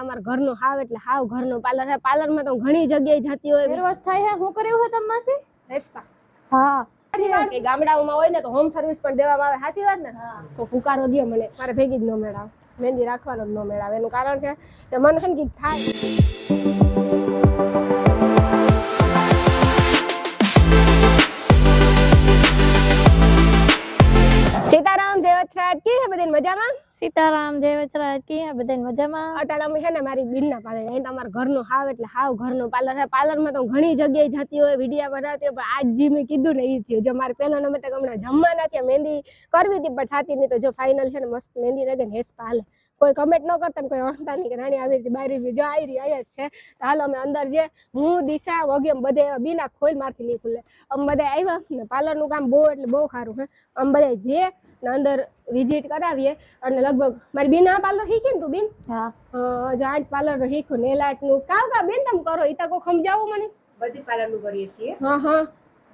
અમારા ઘરનું હાવ એટલે હાવ ઘરનું પાર્લર છે. પાર્લરમાં તો ઘણી જગ્યાએ જતી હોય. હેર વોશ થાય છે. શું કર્યું છે તમે માસી? હેસ્પા. હા કે ગામડાઓમાં હોય ને તો હોમ સર્વિસ પણ દેવામાં આવે. સાચી વાત ને? તો પુકારો દે મને, મારે ભેગી જ ન મેળાવે, મહેંદી રાખવાનો જ ન મેળાવે. એનું કારણ છે કે મન હન કીક થાય. સીતારામ જય વચરાજ કી હે બધાને મજામાં? સીતારામ જય વચરાજ કી હે બધાને મજામાં? અટાણામાં છે ને મારી બીનના પાર્લર, અહીં તમારા ઘરનું હાવ એટલે હાવ ઘરનું પાર્લર છે. પાર્લરમાં તો ઘણી જગ્યાએ જતી હોય, વિડીયા બનાવતી હોય, પણ આજ જે મેં કીધું ને એ થયું. જો મારે પહેલા નંબર તક હમણાં જમવાના ત્યાં મહેંદી કરવી હતી પણ થતી નહીં. તો જો ફાઇનલ છે ને મસ્ત મહેંદી રહે ને હેસ્પા હાલે. કોઈ કમેન્ટ ન કરતા ને કોઈ વાંધતા નહીં કે રાણી આવી રીતે બારી જો આવી રહી અહીંયા જ છે. તો હાલો અમે અંદર જે હું દિશા વગેરે બધે બીના ખોલ મારથી નહીં ખુલે. અમે બધા આવ્યા ને પાર્લરનું કામ બહુ એટલે બહુ સારું છે. અમે બધા જે ને અંદર વિઝિટ કરાવીએ અને લગભગ મારી બીના પાર્લર શીખી ને તું બીન? હા આજ પાર્લર શીખું નેલ આર્ટ નું કાવ બેન તમે કરો ઈ કો સમજાવો મને. બધી પાર્લર નું કરીએ છીએ. હા હા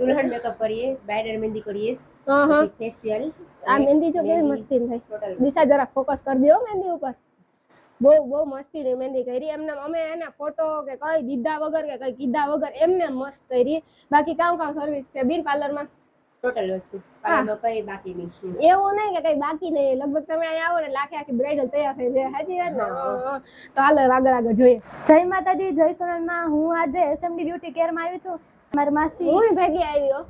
દુલ્હન મેકઅપ કરીએ, બ્રાઇડલ મહેંદી કરીએ, હા હા ફેશિયલ. આ મહેંદી જો કેવી મસ્તી થઈ. દિશા જરા ફોકસ કરી દો મહેંદી ઉપર. બહુ બહુ મસ્તી ની મહેંદી કરી. એમને અમે એને ફોટો કે કઈ દીધા વગર કે કઈ કીધા વગર એમને મસ્ત કરી. બાકી કામ સર્વિસ છે બીન પાર્લર માં ટોટલ વસ્તુ પાર્લરમાં કઈ બાકી નહીં. એવું નહીં કે કઈ બાકી નહીં. લગભગ તમે અહીંયા આવો ને લાખે આખી બ્રાઇડલ તૈયાર થઈ જાય. સાચી વાત ને? તો હાલો આગળ જોઈએ. જય માતાજી, જય સોનલમાં. હું આજે એસએમડી બ્યુટી કેર માં આવી છું. મારી માસી હું ભેગી આવ્યો.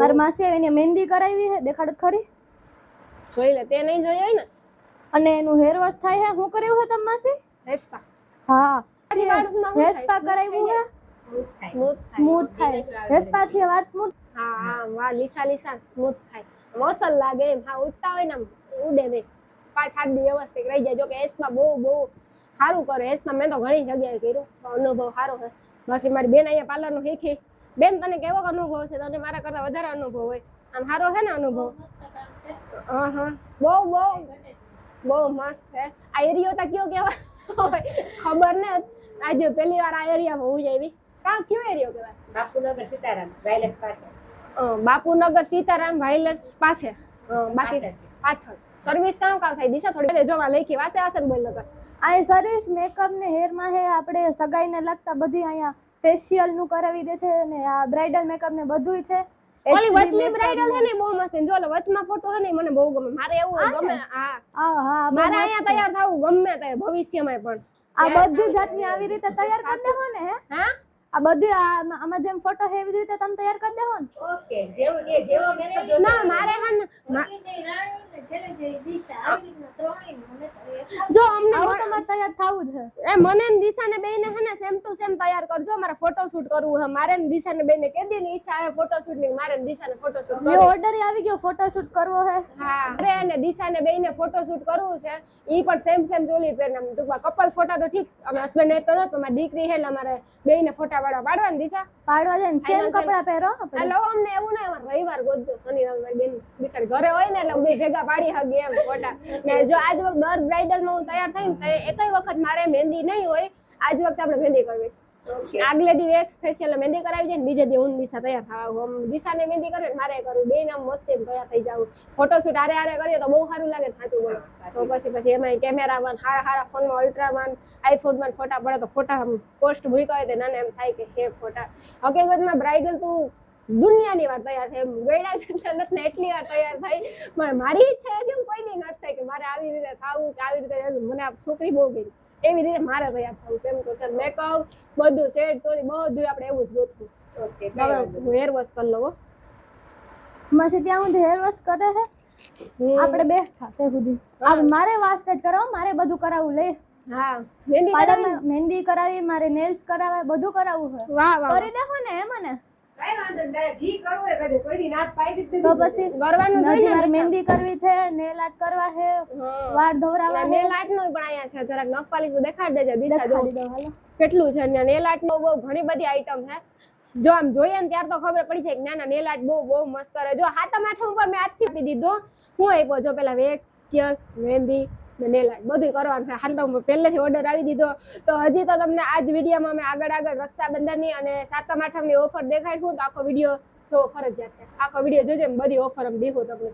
મારી માસી આવીને મહેંદી કરાવી છે. દેખાડ ખરી? જોઈ લે, તે નહીં જોઈ હોય ને. અને એનું હેર વોશ થાય છે. શું કર્યું છે તમે માસી? હેસ્પા. હા હેસ્પા કરાવ્યું છે. સ્મૂથ થાય. હેસ્પા થી વાળ સ્મૂથ. હા હા વાહ લીસા લીસા સ્મૂથ થાય. મસલ લાગે એમ. હા ઉડતા હોય ને ઉડે નહીં. પાંચ હાથ દી વ્યવસ્થિત રહી જાય. જો કે હેસ્પા બહુ બહુ સારું કરે. હેસ્પા મેં તો ઘણી જગ્યાએ કર્યું. અનુભવ સારો છે. બાકી મારી બેન અહીંયા પાર્લર નું શીખી. બેન તને કેવો અનુભવ છે? તને મારા કરતા વધારે અનુભવ હોય. આમ સારો છે ને અનુભવ? હા હા બહુ બહુ બહુ મસ્ત છે. આ એરિયો તો કયો કેવાય ખબર ને. આજે પહેલી વાર આ એરિયામાં હું આવી. કા કયો એરિયો કહેવાય? બાપુનગર સીતારામ વાયરસ પાસે. બાપુનગર સીતારામ વાયરસ પાસે. બાકી પાછળ સર્વિસ કામ થાય. દિશા થોડી જોવા લખી વાસે વાસે બોલ લગર. આ સર્વિસ મેકઅપ ને હેર માં હે. આપણે સગાઈને લગતા બધી અહીંયા ફેશિયલ નું કરાવી દે છે ને આ બ્રાઇડલ મેકઅપ ને બધુંય છે. ઓલી વચલી બ્રાઇડલ છે ને બહુ મસ્ત છે. જો વચમાં ફોટો છે ને મને બહુ ગમે. મારે એવું ગમે. હા હા મારે અહીંયા તૈયાર થવું ગમે તે ભવિષ્યમાં પણ. આ બધી જાતની આવી રીતે તૈયાર કરી દેવો ને? હા આ બધી આમાં જેમ ફોટો હે એવી રીતે તમે તૈયાર કરી દેવો ને? ઓકે જેવો મેકઅપ જો ના મારે જો અમને તમારે તૈયાર થવું છે. એ મને ને દિશા ને બેને છે ને સેમ ટુ સેમ તૈયાર કરજો. મારે ફોટોશૂટ કરવું છે. મારે ને દિશા ને બેને કેદી ની ઈચ્છા છે ફોટોશૂટ ની. મારે ને દિશા ને ફોટોશૂટ એ ઓર્ડર આવી ગયો ફોટોશૂટ કરવો છે. હા અરે અને દિશા ને બેને ફોટોશૂટ કરવું છે. ઈ પણ સેમ સેમ જોલી પહેરને ટૂંકમાં કપલ ફોટા તો ઠીક અમે હસબન્ડ ને તો નતો પણ મારી દીકરી છે એટલે અમારે બેને ફોટા પાડવા ને દિશા પાડવા જાય ને સેમ કપડા પહેરો. એટલે અમને એવું નહીં અમારે રવિવાર ગોતજો શનિ રવિવાર બેન બિચારી ઘરે હોય ને એટલે બે ભેગા પાડી હગી એમ ફોટા. ને જો આજ વખત દર બ્રાઇડલ માં હું તૈયાર થઈ ને એકઈ વખત મારે મહેંદી નહીં હોય. આજ વખત આપણે મહેંદી કરવી છે. આગલે દી વેક્સ ફેશિયલ મહેંદી કરાવી જાય ને બીજે દી હું દિશા તૈયાર થવા. દિશા ને મહેંદી કરે ને મારે કરું. બે નામ મસ્ત એમ તૈયાર થઈ જાવ. ફોટોશૂટ હારે હારે કરીએ તો બહુ સારું લાગે. સાચું બોલો તો પછી એમાં કેમેરામાં હારા ફોનમાં અલ્ટ્રામાં આઈફોનમાં ફોટા પડે તો ફોટા પોસ્ટ મૂક્યા હોય તો નાને એમ થાય કે હે ફોટા. હકીકતમાં બ્રાઇડલ તું દુનિયાની વાર તૈયાર થાય. ગયડા જેટલા એટલી વાર તૈયાર થાય. મારી ઈચ્છા હતી કોઈ દી નથી થાય કે મારે આવી રીતે થવું કે આવી રીતે. મને આ છોકરી બહુ ગઈ એવી રીતે મારે તૈયાર થવું. સેમ ટુ સેમ મેકઅપ બધું સેટ તો બધું આપણે એવું જ ગોતવું. ઓકે હવે હું હેર વોશ કરી લઉં. માસી ત્યાં હું હેર વોશ કરે છે. આપણે બે થાતે સુધી મારે વાળ સ્ટ્રેટ કરાવો. મારે બધું કરાવવું લે. હા મહેંદી કરાવી, મારે નેલ્સ કરાવે, બધું કરાવવું છે. વાહ વાહ કરી દેખો ને એમ ને. કઈ વાંધો નહીં. તારે જી કરવું હોય કરે. કોઈ દી નાત પાડી દીધી તો પછી કરવાનું નથી. જોઈએ મારે ને. મહેંદી કરવી છે, નેલ આર્ટ કરવા છે, વાળ ધોરાવા છે. નેલ આર્ટ નું પણ અહીંયા છે. જરાક નખ પાલિશ દેખાડ દેજે દિશા. જો દેખાડી દો હાલો. કેટલું છે ને નેલ આર્ટ નો બહુ ઘણી બધી આઈટમ છે. જો આમ જોઈએ ને ત્યાર તો ખબર પડી જાય કે ના ના નેલ આર્ટ બહુ મસ્ત કરે. જો હાથમ આઠમ ઉપર મેં આજથી આપી દીધો. હું આપ્યો જો પેલા વેક્સ, ટિયર, મહેંદી ને નેલ આર્ટ બધું કરવાનું છે. હાલ પહેલેથી ઓર્ડર આવી દીધો. તો હજી તો તમને આજ વિડીયોમાં મેં આગળ રક્ષાબંધનની અને સાતમ આઠમની ઓફર દેખાડશું. તો આખો વિડીયો જો ફરજિયાત છે. આખો વિડીયો જોજો બધી ઓફર અમે દીધું તમને.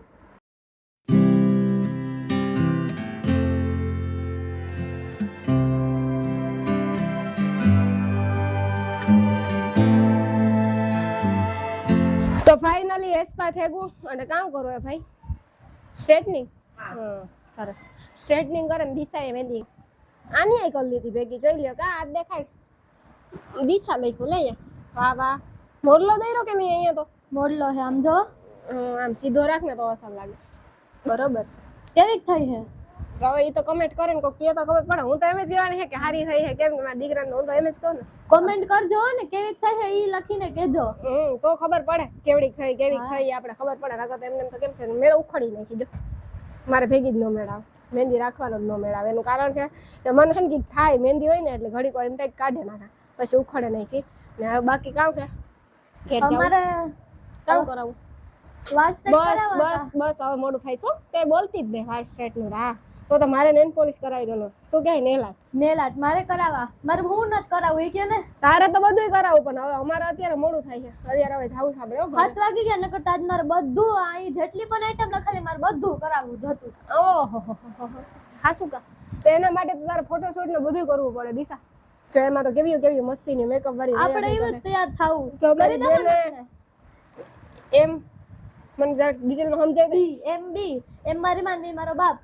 હેસ્પા થેગું અને કામ કરો હે ભાઈ સ્ટ્રેટનિંગ હા. સરસ સ્ટ્રેટનિંગ કરે ને દિશાએ મહેંદી આની આઈ કરી લીધી ભેગી જોઈ લ્યો કા આ દેખાય દિશા લખ્યું લે અહીંયા વાહ વાહ મોરલો દઈરો કે મેં અહીંયા તો મોડલો છે આમ જો આમ સીધો રાખ ને તો અસર લાગે બરોબર છે કેવીક થઈ છે હવે એ તો કમેન્ટ કરે ને કોઈ કહે તો ખબર પડે હું તો એમ જ કહેવાની છે કે હારી થઈ છે કેમ કે મારા દીકરાને હું તો એમ જ કહું ને કોમેન્ટ કરજો હો ને કેવીક થઈ છે ઈ લખીને કહેજો તો ખબર પડે કેવડી થઈ કેવી થઈ આપણે ખબર પડે નકર તો એમને એમ તો કેમ છે મેળ ઉખાડી નાખી જો મારે ભેગી જ ન મેળાવે મહેંદી રાખવાનો જ ન મેળાવે એનું કારણ છે કે મને છે ને કંઈક થાય મહેંદી હોય ને એટલે ઘડીક વાર એમ થાય કાઢે નાખે પછી ઉખાડે નાખી ને હવે બાકી કામ છે ઘેર જાઉં અમારે કામ કરાવું વાળ સ્ટ્રેટ બસ કરાવવા બસ બસ હવે મોડું થાય શું તે બોલતી જ દે હાર સ્ટ્રેટ નું હા તો મારે નેલ પોલિશ કરાવી દેલો શું કહેવાય નેલ આર્ટ નેલ આર્ટ મારે કરાવવા મારે હું નથી કરાવું એ કે ને તારે તો બધુંય કરાવું પણ હવે અમારે અત્યારે મોડું થાય છે અત્યારે હવે જાવું સાંભળ્યો 7 વાગી ગયા નકર આજ મારે બધું અહીં જેટલી પણ આઈટમ લખાલી મારે બધું કરાવવું જ હતું ઓહો હાસુ કા તો એના માટે તો તારે ફોટોશૂટ ને બધું કરવું પડે દિશા જો એમાં તો કેવી મસ્તીની મેકઅપ વાળી આપણે એવું જ તૈયાર થાવું જો કરી મારી દેવાનું બેને ને? એમ મને જરા ડિટેલમાં સમજાવી દે એમ બી એમ મારી માનવી મારો બાપ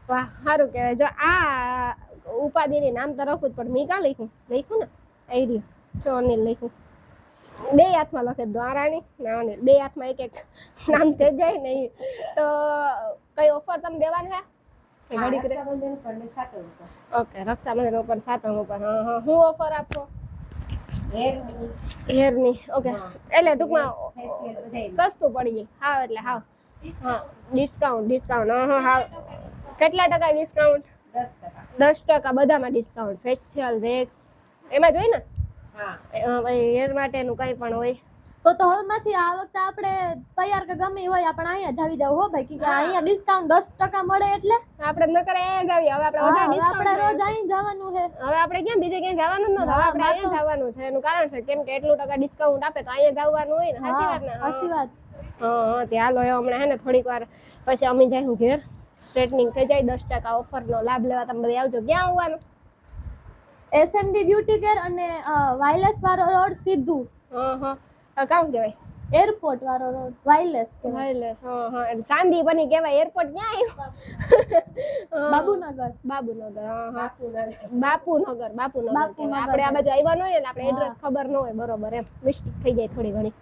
વાહ સારું કહેવાય જો આ ઉપાધિની નામ તો રાખું જ પણ મેં કાં લખ્યું ને એ રહ્યું જો અનિલ લખ્યું બે હાથમાં લખે દો રાણી ને અનિલ બે હાથમાં એક નામ થઈ જાય ને ઈ. તો કઈ ઓફર તમે દેવાની છે કે ઘડીક રે રક્ષાબંધન પર ને સાતમ ઉપર. ઓકે રક્ષાબંધન ઉપર 7મ ઉપર હા હું ઓફર આપો હેરની, હેરની ઓકે હા. એટલે ટૂંકમાં ફેશિયલ બધાયનું. સસ્તું પડી જાય હાવ એટલે હાવ હા ડિસ્કાઉન્ટ હા હા કેટલા ટકા ડિસ્કાઉન્ટ 10%. 10% બધામાં ડિસ્કાઉન્ટ ફેશિયલ વેક્સ એમાં જ હોય ને હા. હેર માટેનું કંઈ પણ હોય તો હવે માસી આ વખતે આપણે તૈયાર કે ગમે ઈ હોય આપણે અહીંયા જ આવી જાવ હો ભાઈ કે હા. અહીંયા ડિસ્કાઉન્ટ 10% મળે એટલે આપણે નકર અહીંયા જ આવીએ હવે આપણે હા, વધારે હવે આપણે ડિસ્કાઉન્ટ રોજ અહીં જવાનું છે હવે આપણે ક્યાં બીજે ક્યાંય જવાનું જ નથી હવે હા, આપણે અહીંયા જવાનું છે એનું કારણ છે કેમ કે એટલું ટકા ડિસ્કાઉન્ટ આપે તો અહીંયા જવાનું હોય ને સાચી વાત ને સાચી વાત હા ત્યાં લો હમણાં હે ને થોડીક વાર પછી અમે જાય હું ઘેર સ્ટ્રેટનિંગ થઈ જાય 10% ઓફરનો લાભ લેવા તમે બધા આવજો ક્યાં આવવાનું એસએમડી બ્યુટી કેર અને વાયલેસ વાળો રોડ સીધું કામ કહેવાય એરપોર્ટ વાળો રોડ વાયલેસ કહેવાય એટલે ચાંદી બની કહેવાય એરપોર્ટ ક્યાં આવ્યું બાબુનગર બાબુનગર બાપુનગર. બાપુનગર બાપુનગર કહેવાય. આપણે આ બાજુ આવ્યા ન હોય ને એટલે આપણે એડ્રેસ ખબર ન હોય બરોબર એમ મિસ્ટેક થઈ જાય થોડી ઘણી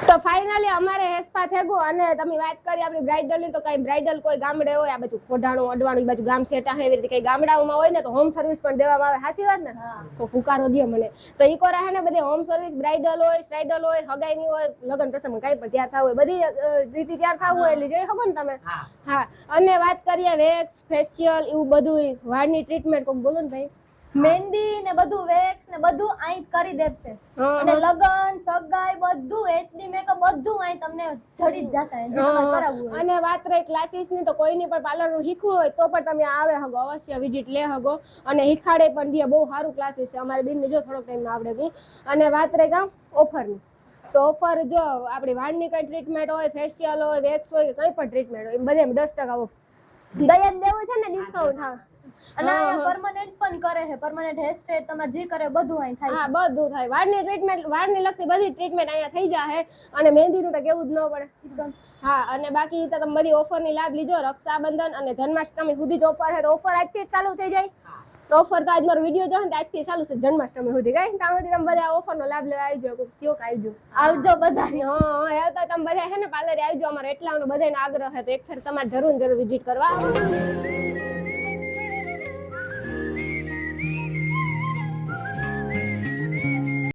તો ફાઇનલી અમારે હેસ્પા થેગું અને તમે વાત કરી આપણી બ્રાઇડલ ની તો કઈ બ્રાઇડલ કોઈ ગામડે હોય આ બાજુ ખોડાણું અડવાણું એ બાજુ ગામ સેટા હોય એવી રીતે કઈ ગામડાઓમાં હોય ને તો હોમ સર્વિસ પણ દેવામાં આવે સાચી વાત ને તો હુકારો દે મને તો ઈ કોરા હે ને બધી હોમ સર્વિસ બ્રાઇડલ હોય સ્ટ્રાઇડલ હોય હગાઈની હોય લગન પ્રસંગ કઈ પણ તૈયાર થવું હોય બધી રીતે તૈયાર થવું હોય એટલે જોઈ શકો ને તમે હા. હા અને વાત કરીએ વેક્સ ફેશિયલ એવું બધું વાળની ટ્રીટમેન્ટ કોક બોલો ને ભાઈ મહેંદી ને બધું વેક્સ ને બધું અહીં કરી દેશે અને લગન સગાઈ બધું એચડી મેકઅપ બધું અહીં તમને જડી જ જશે જે તમારે કરાવવું હોય અને વાત રહી ક્લાસીસ ની તો કોઈની પણ પાર્લર નું શીખવું હોય તો પણ તમે આવે હગો અવશ્ય વિઝિટ લે હગો અને શીખાડે પણ દે બહુ સારું ક્લાસીસ છે અમારી બેન જો થોડોક ટાઈમ આવડે ગઈ અને વાત રહી કામ ઓફરની તો ઓફર જો આપણી વાળની કઈ ટ્રીટમેન્ટ હોય ફેશિયલ હોય વેક્સ હોય કઈ પણ ટ્રીટમેન્ટ હોય બધે 10% ઓફ દયા દેવું છે ને ડિસ્કાઉન્ટ હા અને અહીંયા પરમાનન્ટ પણ કરે છે પરમાનન્ટ હેર સ્ટ્રેટ તમારે જે કરે બધું અહીં થાય હા બધું થાય વાળની ટ્રીટમેન્ટ વાળની લગતી બધી ટ્રીટમેન્ટ અહીંયા થઈ જાય અને મહેંદીનું તો કેવું જ ન પડે એકદમ હા અને બાકી તો તમે બધી ઓફરની લાભ લીજો રક્ષાબંધન અને જન્માષ્ટમી સુધી જ ઓફર છે તો ઓફર આજથી જ ચાલુ થઈ જાય તો ઓફર તો આજ મારો વિડીયો જો ને તો આજથી ચાલુ છે જન્માષ્ટમી સુધી કઈ ત્યાં સુધી તમે બધા ઓફરનો લાભ લેવા આવી જાઓ કયો કે આવી જાઓ આવજો બધા હા તો તમે બધા છે ને પાર્લરે આવી જાઓ અમારે એટલાનો બધાનો આગ્રહ છે તો એક ફેર તમારે જરૂર વિઝિટ કરવા આવવાનું